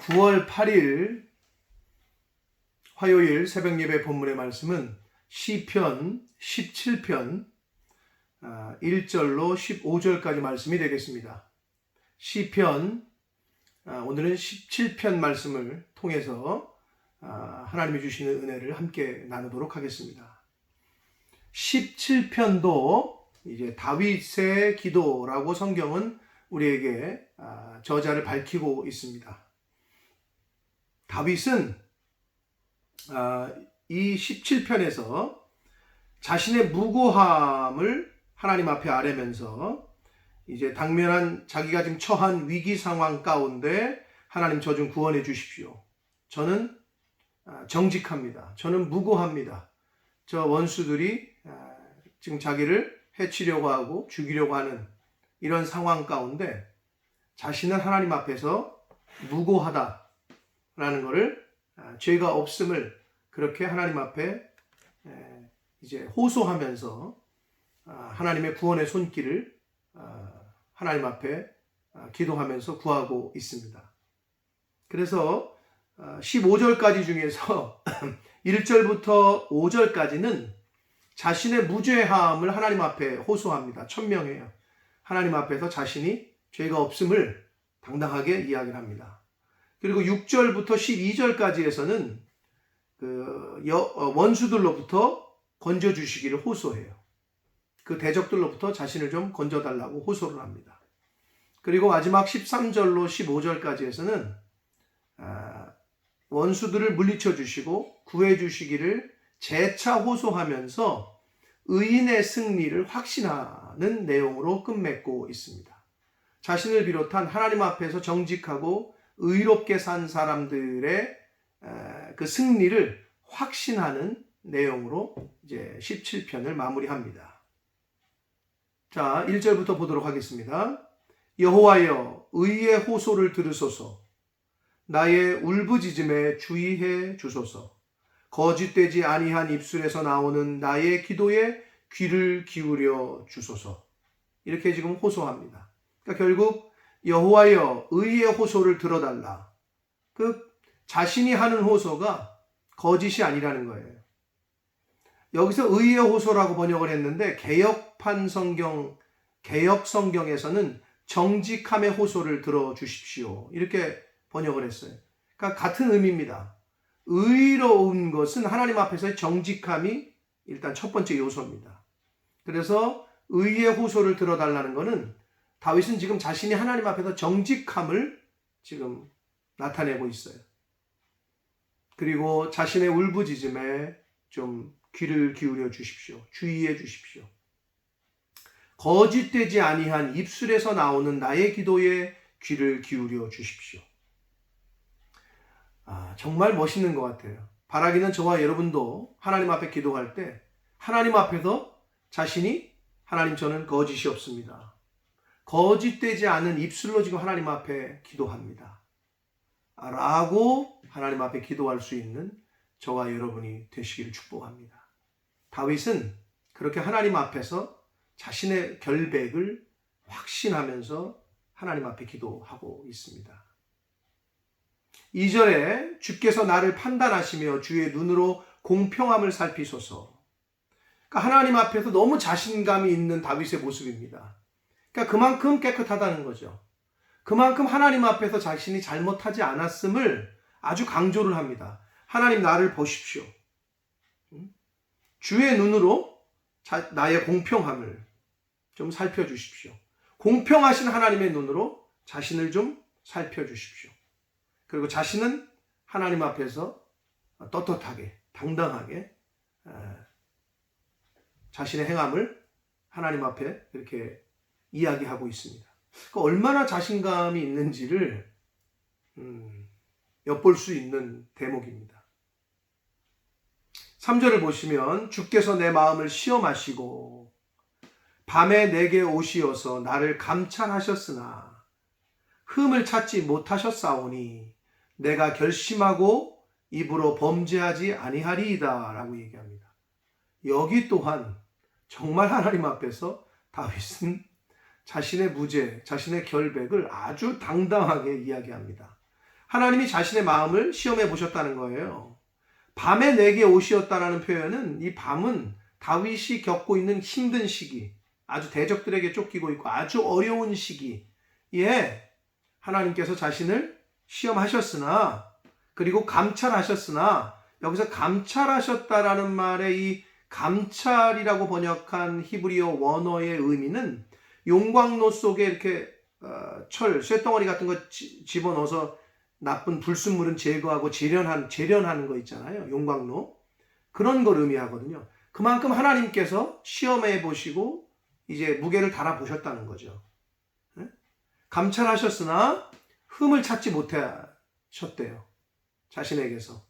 9월 8일 화요일 새벽 예배 본문의 말씀은 시편 17편 1절로 15절까지 말씀이 되겠습니다. 시편 오늘은 17편 말씀을 통해서 하나님이 주시는 은혜를 함께 나누도록 하겠습니다. 17편도 이제 다윗의 기도라고 성경은 우리에게 저자를 밝히고 있습니다. 다윗은 이 17편에서 자신의 무고함을 하나님 앞에 아뢰면서 이제 당면한 자기가 지금 처한 위기 상황 가운데 하나님 저 좀 구원해 주십시오. 저는 정직합니다. 저는 무고합니다. 저 원수들이 지금 자기를 해치려고 하고 죽이려고 하는 이런 상황 가운데 자신은 하나님 앞에서 무고하다라는 것을 죄가 없음을 그렇게 하나님 앞에 이제 호소하면서 하나님의 구원의 손길을 하나님 앞에 기도하면서 구하고 있습니다. 그래서 15절까지 중에서 1절부터 5절까지는 자신의 무죄함을 하나님 앞에 호소합니다. 천명해요. 하나님 앞에서 자신이 죄가 없음을 당당하게 이야기를 합니다. 그리고 6절부터 12절까지에서는 원수들로부터 건져주시기를 호소해요. 그 대적들로부터 자신을 좀 건져달라고 호소를 합니다. 그리고 마지막 13절로 15절까지에서는 원수들을 물리쳐 주시고 구해 주시기를 재차 호소하면서 의인의 승리를 확신하는 내용으로 끝맺고 있습니다. 자신을 비롯한 하나님 앞에서 정직하고 의롭게 산 사람들의 그 승리를 확신하는 내용으로 이제 17편을 마무리합니다. 자, 1절부터 보도록 하겠습니다. 여호와여, 의의 호소를 들으소서. 나의 울부짖음에 주의해 주소서. 거짓되지 아니한 입술에서 나오는 나의 기도에 귀를 기울여 주소서. 이렇게 지금 호소합니다. 그러니까 결국 여호와여, 의의 호소를 들어달라. 자신이 하는 호소가 거짓이 아니라는 거예요. 여기서 의의 호소라고 번역을 했는데 개역 성경에서는 정직함의 호소를 들어주십시오. 이렇게 번역을 했어요. 그러니까 같은 의미입니다. 의로운 것은 하나님 앞에서의 정직함이 일단 첫 번째 요소입니다. 그래서 의의 호소를 들어달라는 것은 다윗은 지금 자신이 하나님 앞에서 정직함을 지금 나타내고 있어요. 그리고 자신의 울부짖음에 좀 귀를 기울여 주십시오. 주의해 주십시오. 거짓되지 아니한 입술에서 나오는 나의 기도에 귀를 기울여 주십시오. 정말 멋있는 것 같아요. 바라기는 저와 여러분도 하나님 앞에 기도할 때 하나님 앞에서 자신이 하나님 저는 거짓이 없습니다. 거짓되지 않은 입술로 지금 하나님 앞에 기도합니다. 라고 하나님 앞에 기도할 수 있는 저와 여러분이 되시기를 축복합니다. 다윗은 그렇게 하나님 앞에서 자신의 결백을 확신하면서 하나님 앞에 기도하고 있습니다. 2절에 주께서 나를 판단하시며 주의 눈으로 공평함을 살피소서. 그러니까 하나님 앞에서 너무 자신감이 있는 다윗의 모습입니다. 그러니까 그만큼 깨끗하다는 거죠. 그만큼 하나님 앞에서 자신이 잘못하지 않았음을 아주 강조를 합니다. 하나님 나를 보십시오. 주의 눈으로 나의 공평함을 좀 살펴주십시오. 공평하신 하나님의 눈으로 자신을 좀 살펴주십시오. 그리고 자신은 하나님 앞에서 떳떳하게 당당하게 자신의 행함을 하나님 앞에 이렇게 이야기하고 있습니다. 얼마나 자신감이 있는지를 엿볼 수 있는 대목입니다. 3절을 보시면 주께서 내 마음을 시험하시고 밤에 내게 오시어서 나를 감찰하셨으나 흠을 찾지 못하셨사오니 내가 결심하고 입으로 범죄하지 아니하리이다 라고 얘기합니다. 여기 또한 정말 하나님 앞에서 다윗은 자신의 무죄, 자신의 결백을 아주 당당하게 이야기합니다. 하나님이 자신의 마음을 시험해 보셨다는 거예요. 밤에 내게 오시었다라는 표현은, 이 밤은 다윗이 겪고 있는 힘든 시기, 아주 대적들에게 쫓기고 있고 아주 어려운 시기에 하나님께서 자신을 시험하셨으나, 그리고 감찰하셨으나, 여기서 감찰하셨다라는 말의 이 감찰이라고 번역한 히브리어 원어의 의미는 용광로 속에 이렇게 쇳덩어리 같은 거 집어넣어서 나쁜 불순물은 제거하고 재련하는 거 있잖아요. 용광로. 그런 걸 의미하거든요. 그만큼 하나님께서 시험해 보시고 이제 무게를 달아 보셨다는 거죠. 감찰하셨으나 흠을 찾지 못하셨대요. 자신에게서.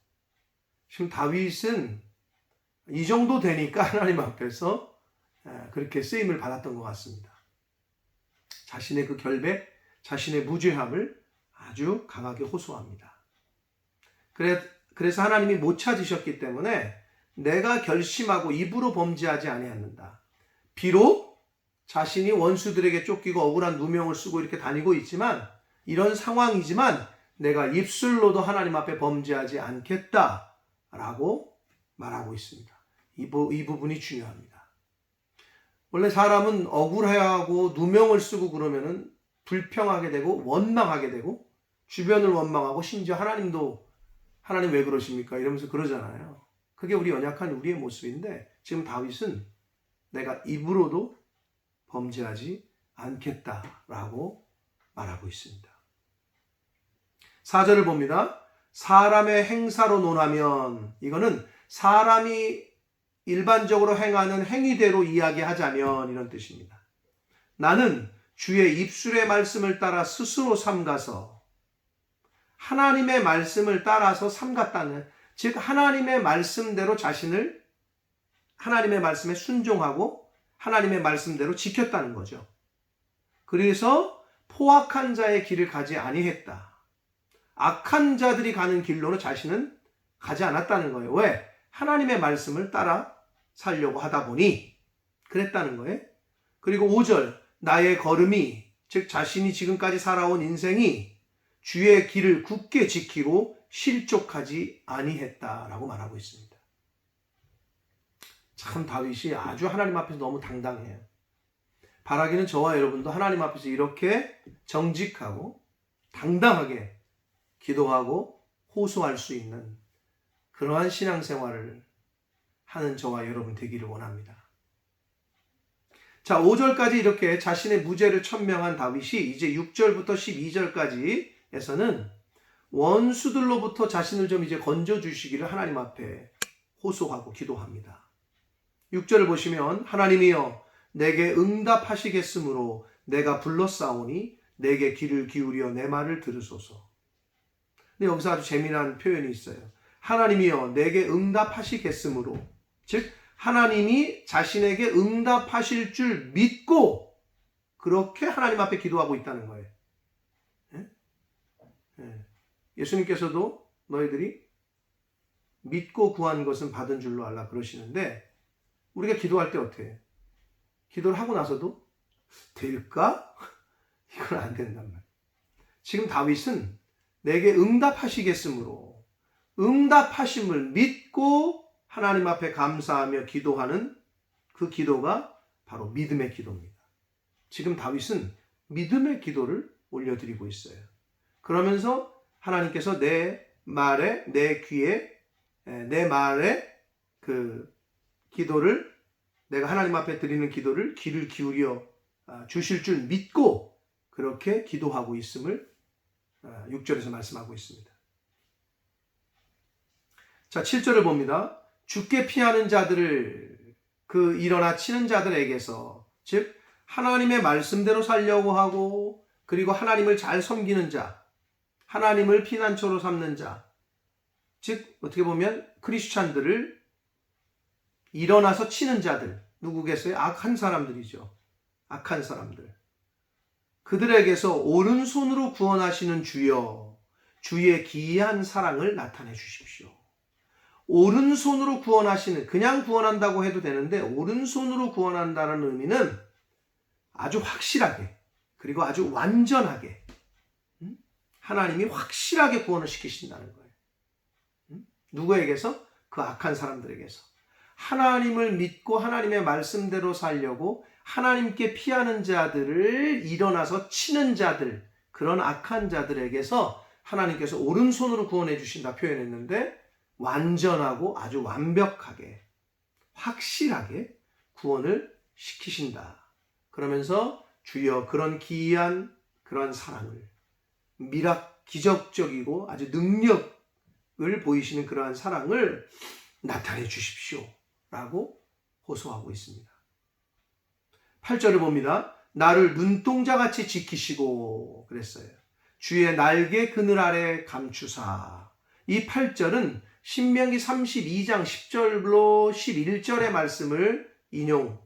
지금 다윗은 이 정도 되니까 하나님 앞에서 그렇게 쓰임을 받았던 것 같습니다. 자신의 그 결백, 자신의 무죄함을 아주 강하게 호소합니다. 그래서 하나님이 못 찾으셨기 때문에 내가 결심하고 입으로 범죄하지 아니하는다. 비록 자신이 원수들에게 쫓기고 억울한 누명을 쓰고 이렇게 다니고 있지만, 이런 상황이지만 내가 입술로도 하나님 앞에 범죄하지 않겠다라고 말하고 있습니다. 이 부분이 중요합니다. 원래 사람은 억울해하고 누명을 쓰고 그러면은 불평하게 되고 원망하게 되고 주변을 원망하고 심지어 하나님도 하나님 왜 그러십니까? 이러면서 그러잖아요. 그게 우리 연약한 우리의 모습인데, 지금 다윗은 내가 입으로도 범죄하지 않겠다라고 말하고 있습니다. 4절을 봅니다. 사람의 행사로 논하면, 이거는 사람이 일반적으로 행하는 행위대로 이야기하자면 이런 뜻입니다. 나는 주의 입술의 말씀을 따라 스스로 삼가서, 하나님의 말씀을 따라서 삼갔다는, 즉 하나님의 말씀대로 자신을 하나님의 말씀에 순종하고 하나님의 말씀대로 지켰다는 거죠. 그래서 포악한 자의 길을 가지 아니했다. 악한 자들이 가는 길로는 자신은 가지 않았다는 거예요. 왜? 하나님의 말씀을 따라 살려고 하다 보니 그랬다는 거예요. 그리고 5절, 나의 걸음이, 즉 자신이 지금까지 살아온 인생이 주의 길을 굳게 지키고 실족하지 아니했다라고 말하고 있습니다. 참 다윗이 아주 하나님 앞에서 너무 당당해요. 바라기는 저와 여러분도 하나님 앞에서 이렇게 정직하고 당당하게 기도하고 호소할 수 있는 그러한 신앙생활을 하는 저와 여러분 되기를 원합니다. 자, 5절까지 이렇게 자신의 무죄를 천명한 다윗이 이제 6절부터 12절까지에서는 원수들로부터 자신을 좀 이제 건져주시기를 하나님 앞에 호소하고 기도합니다. 6절을 보시면, 하나님이여 내게 응답하시겠으므로 내가 불렀사오니 내게 귀를 기울여 내 말을 들으소서. 근데 여기서 아주 재미난 표현이 있어요. 하나님이여 내게 응답하시겠으므로, 즉 하나님이 자신에게 응답하실 줄 믿고 그렇게 하나님 앞에 기도하고 있다는 거예요. 예수님께서도 너희들이 믿고 구한 것은 받은 줄로 알라 그러시는데, 우리가 기도할 때 어떻게 해요? 기도를 하고 나서도 될까? 이건 안 된단 말이에요. 지금 다윗은 내게 응답하시겠으므로, 응답하심을 믿고 하나님 앞에 감사하며 기도하는 그 기도가 바로 믿음의 기도입니다. 지금 다윗은 믿음의 기도를 올려드리고 있어요. 그러면서 하나님께서 내 말에, 내 귀에, 내 말에 그 기도를, 내가 하나님 앞에 드리는 기도를 귀를 기울여 주실 줄 믿고 그렇게 기도하고 있음을 6절에서 말씀하고 있습니다. 자, 7절을 봅니다. 죽게 피하는 자들을, 그 일어나 치는 자들에게서, 즉 하나님의 말씀대로 살려고 하고 그리고 하나님을 잘 섬기는 자, 하나님을 피난처로 삼는 자, 즉 어떻게 보면 크리스찬들을 일어나서 치는 자들, 누구겠어요? 악한 사람들이죠. 악한 사람들. 그들에게서 오른손으로 구원하시는 주여, 주의 기이한 사랑을 나타내 주십시오. 오른손으로 구원하시는, 그냥 구원한다고 해도 되는데 오른손으로 구원한다는 의미는 아주 확실하게, 그리고 아주 완전하게, 하나님이 확실하게 구원을 시키신다는 거예요. 누구에게서? 그 악한 사람들에게서. 하나님을 믿고 하나님의 말씀대로 살려고 하나님께 피하는 자들을 일어나서 치는 자들, 그런 악한 자들에게서 하나님께서 오른손으로 구원해 주신다 표현했는데, 완전하고 아주 완벽하게 확실하게 구원을 시키신다. 그러면서 주여 그런 기이한 그런 사랑을, 기적적이고 아주 능력을 보이시는 그러한 사랑을 나타내 주십시오 라고 호소하고 있습니다. 8절을 봅니다. 나를 눈동자같이 지키시고 그랬어요. 주의 날개 그늘 아래 감추사. 이 8절은 신명기 32장 10절로 11절의 말씀을 인용한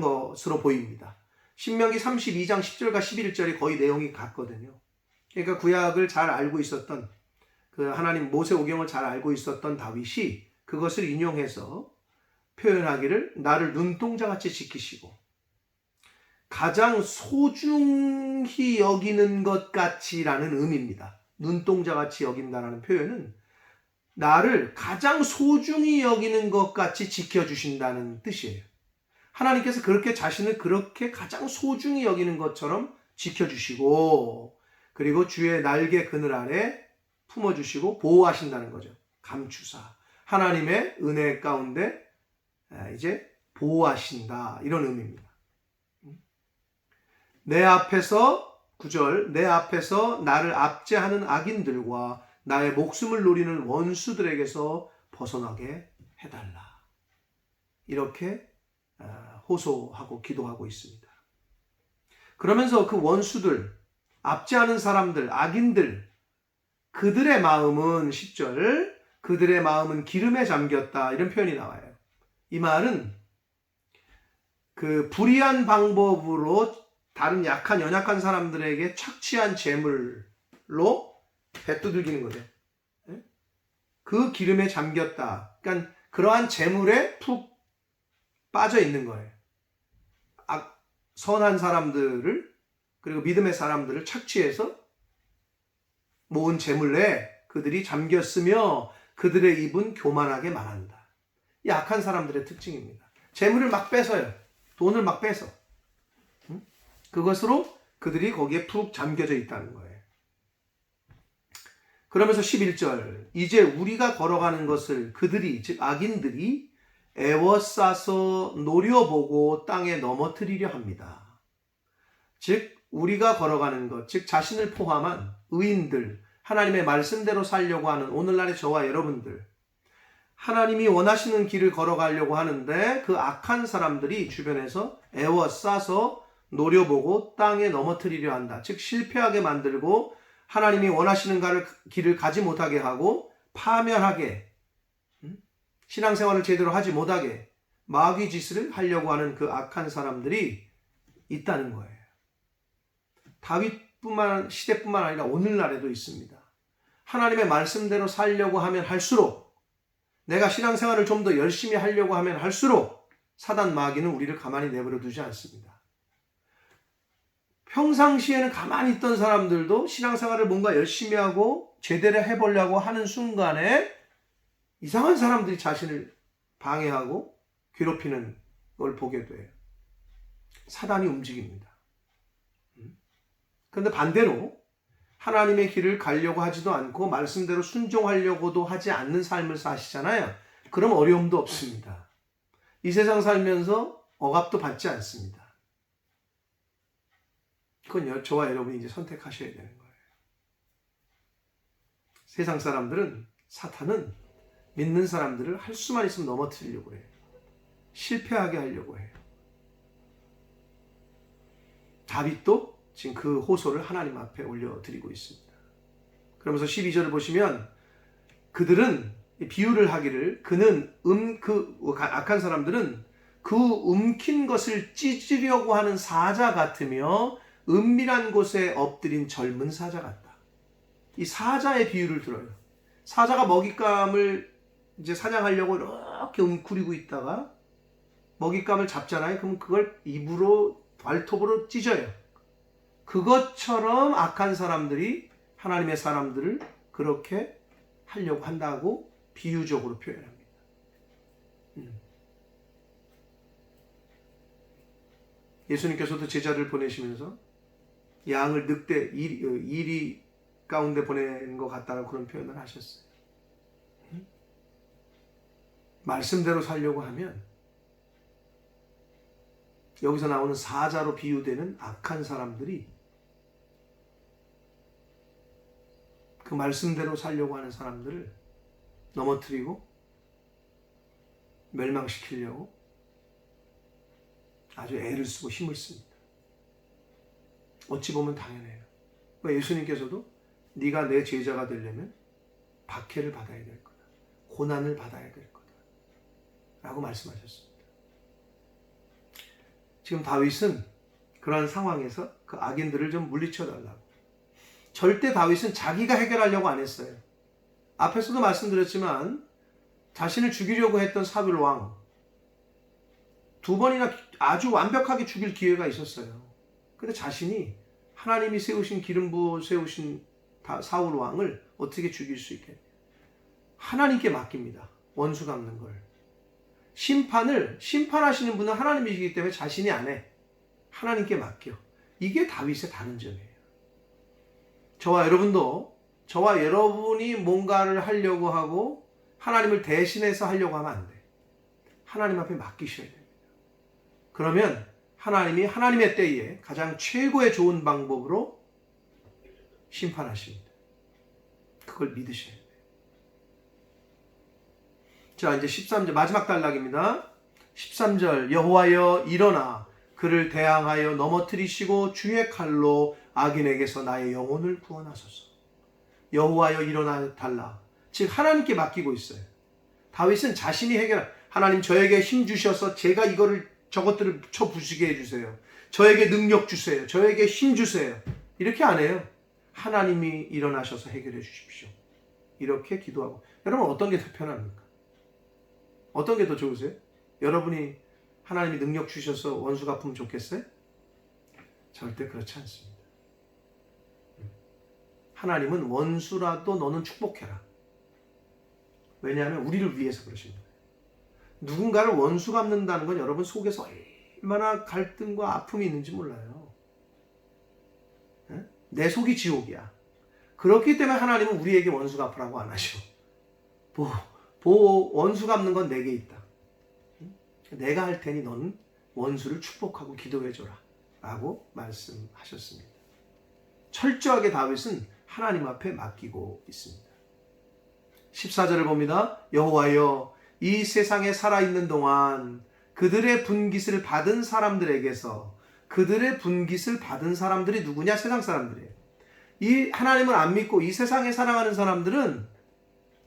것으로 보입니다. 신명기 32장 10절과 11절이 거의 내용이 같거든요. 그러니까 구약을 잘 알고 있었던, 그 하나님 모세오경을 잘 알고 있었던 다윗이 그것을 인용해서 표현하기를 나를 눈동자같이 지키시고 가장 소중히 여기는 것 같이라는 의미입니다. 눈동자같이 여긴다라는 표현은 나를 가장 소중히 여기는 것 같이 지켜주신다는 뜻이에요. 하나님께서 그렇게 자신을 그렇게 가장 소중히 여기는 것처럼 지켜주시고, 그리고 주의 날개 그늘 아래 품어주시고 보호하신다는 거죠. 감추사. 하나님의 은혜 가운데 이제 보호하신다, 이런 의미입니다. 내 앞에서, 9절, 내 앞에서 나를 압제하는 악인들과 나의 목숨을 노리는 원수들에게서 벗어나게 해달라. 이렇게 호소하고 기도하고 있습니다. 그러면서 그 원수들, 압제하는 사람들, 악인들, 그들의 마음은 10절, 그들의 마음은 기름에 잠겼다, 이런 표현이 나와요. 이 말은 그 불의한 방법으로 다른 약한, 연약한 사람들에게 착취한 재물로 배두들기는 거죠. 그 기름에 잠겼다. 그러니까 그러한 재물에 푹 빠져 있는 거예요. 선한 사람들을, 그리고 믿음의 사람들을 착취해서 모은 재물 내에 그들이 잠겼으며 그들의 입은 교만하게 말한다. 이 악한 사람들의 특징입니다. 재물을 막 뺏어요. 돈을 막 뺏어. 그것으로 그들이 거기에 푹 잠겨져 있다는 거예요. 그러면서 11절, 이제 우리가 걸어가는 것을 그들이, 즉 악인들이 애워싸서 노려보고 땅에 넘어뜨리려 합니다. 즉 우리가 걸어가는 것, 즉 자신을 포함한 의인들, 하나님의 말씀대로 살려고 하는 오늘날의 저와 여러분들, 하나님이 원하시는 길을 걸어가려고 하는데 그 악한 사람들이 주변에서 애워싸서 노려보고 땅에 넘어뜨리려 한다. 즉 실패하게 만들고 하나님이 원하시는 길을 가지 못하게 하고 파멸하게, 신앙생활을 제대로 하지 못하게 마귀 짓을 하려고 하는 그 악한 사람들이 있다는 거예요. 다윗뿐만 시대뿐만 아니라 오늘날에도 있습니다. 하나님의 말씀대로 살려고 하면 할수록, 내가 신앙생활을 좀 더 열심히 하려고 하면 할수록 사단 마귀는 우리를 가만히 내버려 두지 않습니다. 평상시에는 가만히 있던 사람들도 신앙생활을 뭔가 열심히 하고 제대로 해보려고 하는 순간에 이상한 사람들이 자신을 방해하고 괴롭히는 걸 보게 돼요. 사단이 움직입니다. 그런데 반대로 하나님의 길을 가려고 하지도 않고 말씀대로 순종하려고도 하지 않는 삶을 사시잖아요. 그럼 어려움도 없습니다. 이 세상 살면서 억압도 받지 않습니다. 그건 저와 여러분이 이제 선택하셔야 되는 거예요. 세상 사람들은, 사탄은 믿는 사람들을 할 수만 있으면 넘어뜨리려고 해요. 실패하게 하려고 해요. 다윗도 지금 그 호소를 하나님 앞에 올려드리고 있습니다. 그러면서 12절을 보시면 그들은 비유를 하기를, 악한 사람들은 그 움킨 것을 찢으려고 하는 사자 같으며 은밀한 곳에 엎드린 젊은 사자 같다. 이 사자의 비유를 들어요. 사자가 먹잇감을 이제 사냥하려고 이렇게 웅크리고 있다가 먹잇감을 잡잖아요. 그럼 그걸 입으로, 발톱으로 찢어요. 그것처럼 악한 사람들이 하나님의 사람들을 그렇게 하려고 한다고 비유적으로 표현합니다. 예수님께서도 제자를 보내시면서 양을 늑대 이리 가운데 보내는 것 같다라고 그런 표현을 하셨어요. 말씀대로 살려고 하면 여기서 나오는 사자로 비유되는 악한 사람들이 그 말씀대로 살려고 하는 사람들을 넘어뜨리고 멸망시키려고 아주 애를 쓰고 힘을 씁니다. 어찌 보면 당연해요. 예수님께서도 네가 내 제자가 되려면 박해를 받아야 될 거다. 고난을 받아야 될 거다. 라고 말씀하셨습니다. 지금 다윗은 그러한 상황에서 그 악인들을 좀 물리쳐달라고. 절대 다윗은 자기가 해결하려고 안 했어요. 앞에서도 말씀드렸지만 자신을 죽이려고 했던 사울 왕 2번이나 아주 완벽하게 죽일 기회가 있었어요. 근데 자신이 하나님이 세우신 기름 부어 세우신 사울 왕을 어떻게 죽일 수 있겠냐. 하나님께 맡깁니다. 원수 갚는 걸. 심판하시는 분은 하나님이시기 때문에 자신이 안 해. 하나님께 맡겨. 이게 다윗의 다른 점이에요. 저와 여러분이 뭔가를 하려고 하고 하나님을 대신해서 하려고 하면 안 돼. 하나님 앞에 맡기셔야 됩니다. 그러면 하나님이 하나님의 때에 가장 최고의 좋은 방법으로 심판하십니다. 그걸 믿으셔야 돼요. 자, 이제 13절 마지막 단락입니다. 13절 여호와여 일어나 그를 대항하여 넘어뜨리시고 주의 칼로 악인에게서 나의 영혼을 구원하소서. 여호와여 일어나 달라. 즉 하나님께 맡기고 있어요. 다윗은 자신이 하나님 저에게 힘 주셔서 제가 저것들을 쳐부수게 해주세요. 저에게 능력 주세요. 저에게 힘 주세요. 이렇게 안 해요. 하나님이 일어나셔서 해결해 주십시오. 이렇게 기도하고. 여러분 어떤 게 더 편합니까? 어떤 게 더 좋으세요? 여러분이 하나님이 능력 주셔서 원수 갚으면 좋겠어요? 절대 그렇지 않습니다. 하나님은 원수라도 너는 축복해라. 왜냐하면 우리를 위해서 그러십니다. 누군가를 원수 갚는다는 건 여러분 속에서 얼마나 갈등과 아픔이 있는지 몰라요. 내 속이 지옥이야. 그렇기 때문에 하나님은 우리에게 원수 갚으라고 안 하셔. 원수 갚는 건 내게 있다. 내가 할 테니 너는 원수를 축복하고 기도해줘라. 라고 말씀하셨습니다. 철저하게 다윗은 하나님 앞에 맡기고 있습니다. 14절을 봅니다. 여호와여 이 세상에 살아있는 동안 그들의 분깃을 받은 사람들에게서 그들의 분깃을 받은 사람들이 누구냐? 세상 사람들이에요. 이 하나님을 안 믿고 이 세상에 살아가는 사람들은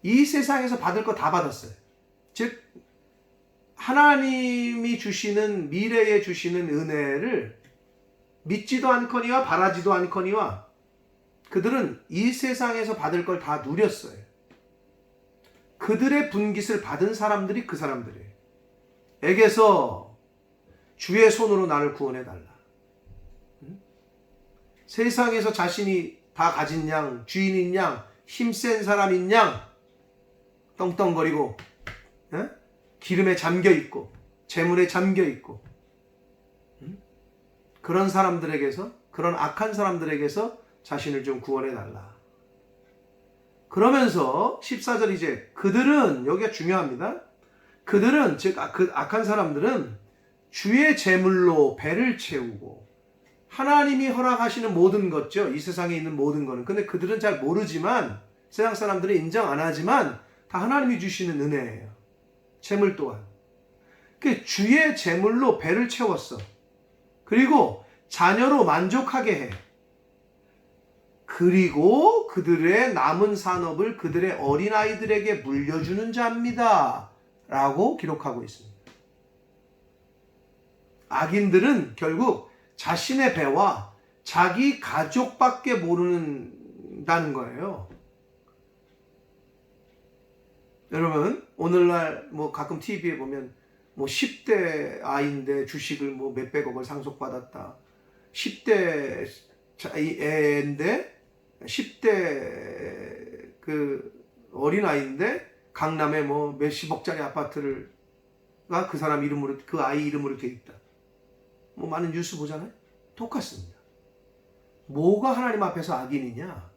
이 세상에서 받을 거 다 받았어요. 즉 하나님이 주시는 미래에 주시는 은혜를 믿지도 않거니와 바라지도 않거니와 그들은 이 세상에서 받을 걸 다 누렸어요. 그들의 분깃을 받은 사람들이 그 사람들이에요. 에게서 주의 손으로 나를 구원해달라. 세상에서 자신이 다 가진 양, 주인인 양, 힘센 사람인 양 떵떵거리고 기름에 잠겨있고 재물에 잠겨있고 그런 사람들에게서 그런 악한 사람들에게서 자신을 좀 구원해달라. 그러면서 14절 이제 그들은 여기가 중요합니다. 그들은 즉 그 악한 사람들은 주의 재물로 배를 채우고 하나님이 허락하시는 모든 것죠. 이 세상에 있는 모든 거는. 근데 그들은 잘 모르지만 세상 사람들은 인정 안 하지만 다 하나님이 주시는 은혜예요. 재물 또한. 그 주의 재물로 배를 채웠어. 그리고 자녀로 만족하게 해. 그리고 그들의 남은 산업을 그들의 어린아이들에게 물려주는 자입니다. 라고 기록하고 있습니다. 악인들은 결국 자신의 배와 자기 가족밖에 모른다는 거예요. 여러분 오늘날 가끔 TV에 보면 10대 아이인데 주식을 몇백억을 상속받았다. 10대 애인데 10대 그 어린아이인데 강남에 뭐 몇십억짜리 아파트가 그 사람 이름으로, 그 아이 이름으로 돼 있다. 뭐 많은 뉴스 보잖아요. 똑같습니다. 뭐가 하나님 앞에서 악인이냐?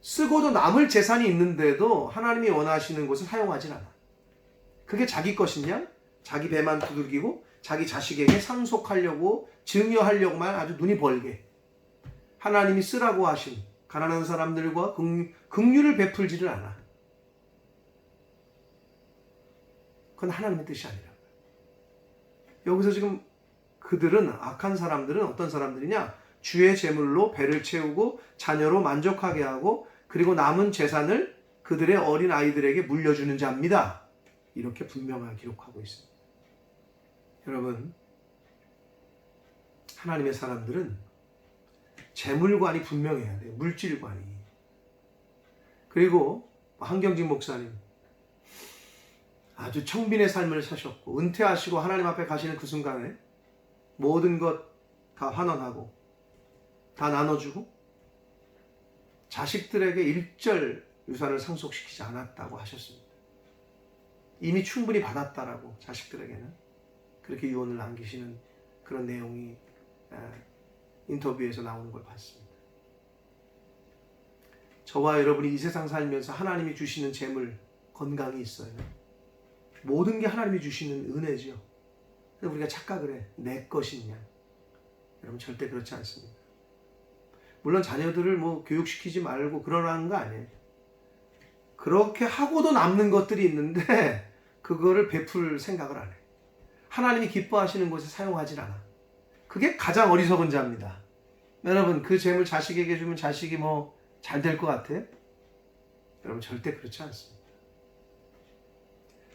쓰고도 남을 재산이 있는데도 하나님이 원하시는 곳을 사용하진 않아. 그게 자기 것이냐? 자기 배만 두들기고 자기 자식에게 상속하려고, 증여하려고만 아주 눈이 벌게. 하나님이 쓰라고 하신 가난한 사람들과 긍휼을 베풀지를 않아. 그건 하나님의 뜻이 아니라. 여기서 지금 그들은, 악한 사람들은 어떤 사람들이냐? 주의 재물로 배를 채우고 자녀로 만족하게 하고, 그리고 남은 재산을 그들의 어린 아이들에게 물려주는 자입니다. 이렇게 분명하게 기록하고 있습니다. 여러분, 하나님의 사람들은 재물관이 분명해야 돼요. 물질관이. 그리고 한경직 목사님, 아주 청빈의 삶을 사셨고 은퇴하시고 하나님 앞에 가시는 그 순간에 모든 것 다 환원하고 다 나눠주고 자식들에게 일절 유산을 상속시키지 않았다고 하셨습니다. 이미 충분히 받았다라고, 자식들에게는 그렇게 유언을 남기시는 그런 내용이 인터뷰에서 나오는 걸 봤습니다. 저와 여러분이 이 세상 살면서 하나님이 주시는 재물, 건강이 있어요. 모든 게 하나님이 주시는 은혜죠. 근데 우리가 착각을 해. 내 것이냐? 여러분, 절대 그렇지 않습니다. 물론 자녀들을 뭐 교육시키지 말고 그러라는 거 아니에요. 그렇게 하고도 남는 것들이 있는데 그거를 베풀 생각을 안 해. 하나님이 기뻐하시는 곳에 사용하질 않아. 그게 가장 어리석은 자입니다. 여러분, 그 재물 자식에게 주면 자식이 뭐 잘 될 것 같아요? 여러분, 절대 그렇지 않습니다.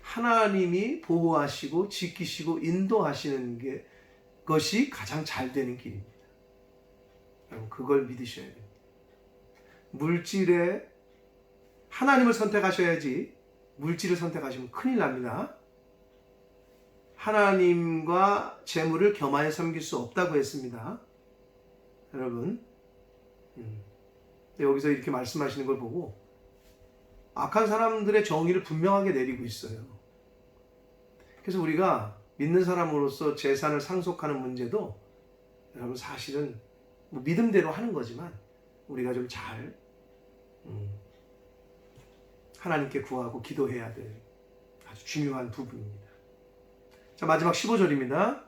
하나님이 보호하시고 지키시고 인도하시는 것이 가장 잘 되는 길입니다. 여러분, 그걸 믿으셔야 됩니다. 물질에 하나님을 선택하셔야지 물질을 선택하시면 큰일 납니다. 하나님과 재물을 겸하여 섬길 수 없다고 했습니다. 여러분, 여기서 이렇게 말씀하시는 걸 보고 악한 사람들의 정의를 분명하게 내리고 있어요. 그래서 우리가 믿는 사람으로서 재산을 상속하는 문제도 여러분 사실은 뭐 믿음대로 하는 거지만 우리가 좀 잘 하나님께 구하고 기도해야 될 아주 중요한 부분입니다. 자, 마지막 15절입니다.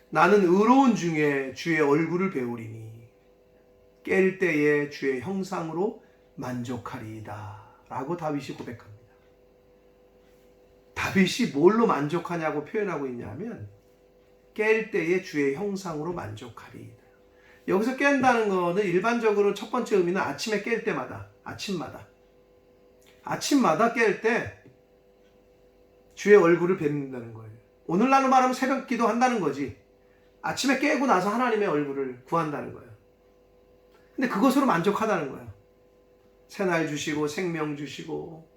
나는 의로운 중에 주의 얼굴을 배우리니 깰 때에 주의 형상으로 만족하리이다 라고 다윗이 고백합니다. 다윗이 뭘로 만족하냐고 표현하고 있냐면 깰 때에 주의 형상으로 만족하리이다. 여기서 깬다는 거는 일반적으로 첫 번째 의미는 아침에 깰 때마다, 아침마다 깰 때 주의 얼굴을 뵙는다는 거예요. 오늘날로 말하면 새벽 기도한다는 거지. 아침에 깨고 나서 하나님의 얼굴을 구한다는 거예요. 근데 그것으로 만족하다는 거예요. 새날 주시고 생명 주시고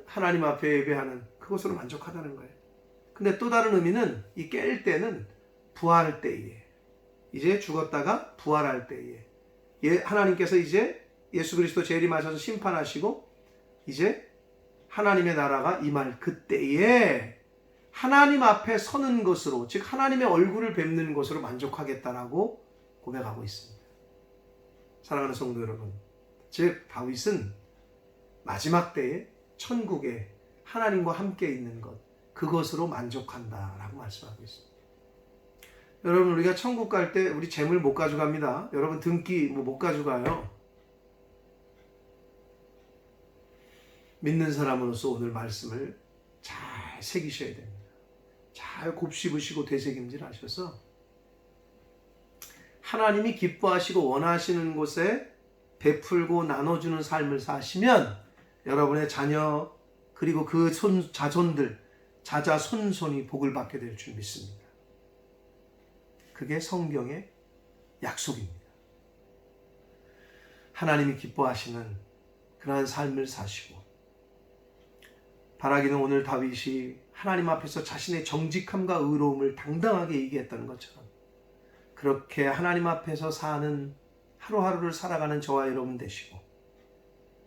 하나님 앞에 예배하는 그것으로 만족하다는 거예요. 근데 또 다른 의미는 이 깰 때는 부활할 때에, 이제 죽었다가 부활할 때에, 하나님께서 이제 예수 그리스도 재림하셔서 심판하시고 이제 하나님의 나라가 임할 그때에 하나님 앞에 서는 것으로, 즉 하나님의 얼굴을 뵙는 것으로 만족하겠다라고 고백하고 있습니다. 사랑하는 성도 여러분, 즉 다윗은 마지막 때에 천국에 하나님과 함께 있는 것, 그것으로 만족한다라고 말씀하고 있습니다. 여러분, 우리가 천국 갈 때 우리 재물 못 가져갑니다. 여러분, 등기 못 가져가요. 믿는 사람으로서 오늘 말씀을 잘 새기셔야 됩니다. 잘 곱씹으시고 되새김질 하셔서 하나님이 기뻐하시고 원하시는 곳에 베풀고 나눠주는 삶을 사시면 여러분의 자녀 그리고 그 자손들, 자자손손이 복을 받게 될 줄 믿습니다. 그게 성경의 약속입니다. 하나님이 기뻐하시는 그러한 삶을 사시고, 바라기는 오늘 다윗이 하나님 앞에서 자신의 정직함과 의로움을 당당하게 얘기했다는 것처럼 그렇게 하나님 앞에서 사는 하루하루를 살아가는 저와 여러분 되시고,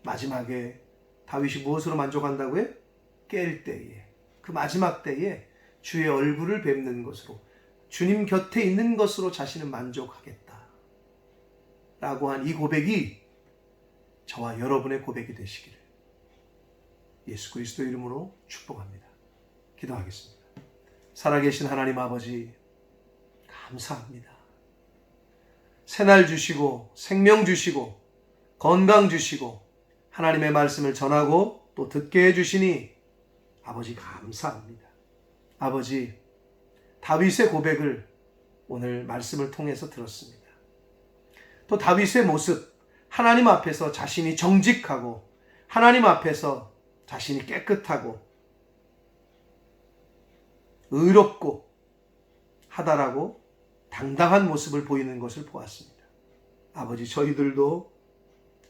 마지막에 다윗이 무엇으로 만족한다고요? 깰 때에, 그 마지막 때에 주의 얼굴을 뵙는 것으로, 주님 곁에 있는 것으로 자신은 만족하겠다 라고 한 이 고백이 저와 여러분의 고백이 되시기를 예수 그리스도 이름으로 축복합니다. 기도하겠습니다. 살아계신 하나님 아버지, 감사합니다. 새날 주시고 생명 주시고 건강 주시고 하나님의 말씀을 전하고 또 듣게 해주시니 아버지 감사합니다. 아버지, 다윗의 고백을 오늘 말씀을 통해서 들었습니다. 또 다윗의 모습, 하나님 앞에서 자신이 정직하고 하나님 앞에서 자신이 깨끗하고 의롭고 하다라고 당당한 모습을 보이는 것을 보았습니다. 아버지, 저희들도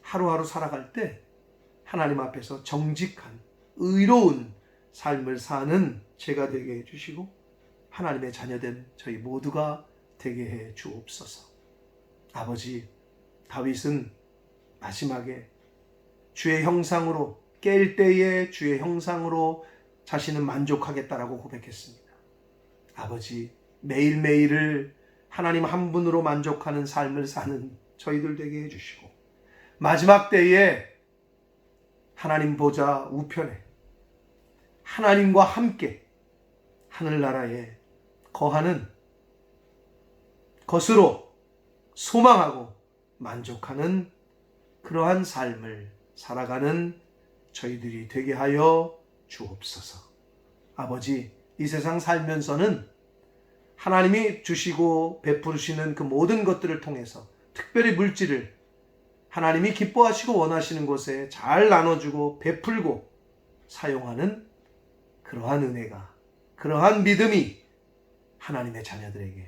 하루하루 살아갈 때 하나님 앞에서 정직한 의로운 삶을 사는 제가 되게 해주시고 하나님의 자녀된 저희 모두가 되게 해 주옵소서. 아버지, 다윗은 마지막에 주의 형상으로 깰 때에 주의 형상으로 자신은 만족하겠다라고 고백했습니다. 아버지, 매일매일을 하나님 한 분으로 만족하는 삶을 사는 저희들 되게 해주시고 마지막 때에 하나님 보좌 우편에 하나님과 함께 하늘나라에 거하는 것으로 소망하고 만족하는 그러한 삶을 살아가는 저희들이 되게 하여 주옵소서. 아버지, 이 세상 살면서는 하나님이 주시고 베푸시는 그 모든 것들을 통해서 특별히 물질을 하나님이 기뻐하시고 원하시는 곳에 잘 나눠주고 베풀고 사용하는 그러한 은혜가, 그러한 믿음이 하나님의 자녀들에게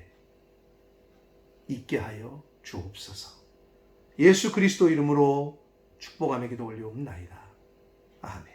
있게 하여 주옵소서. 예수 그리스도 이름으로 축복하며 기도 올리옵나이다. 아멘.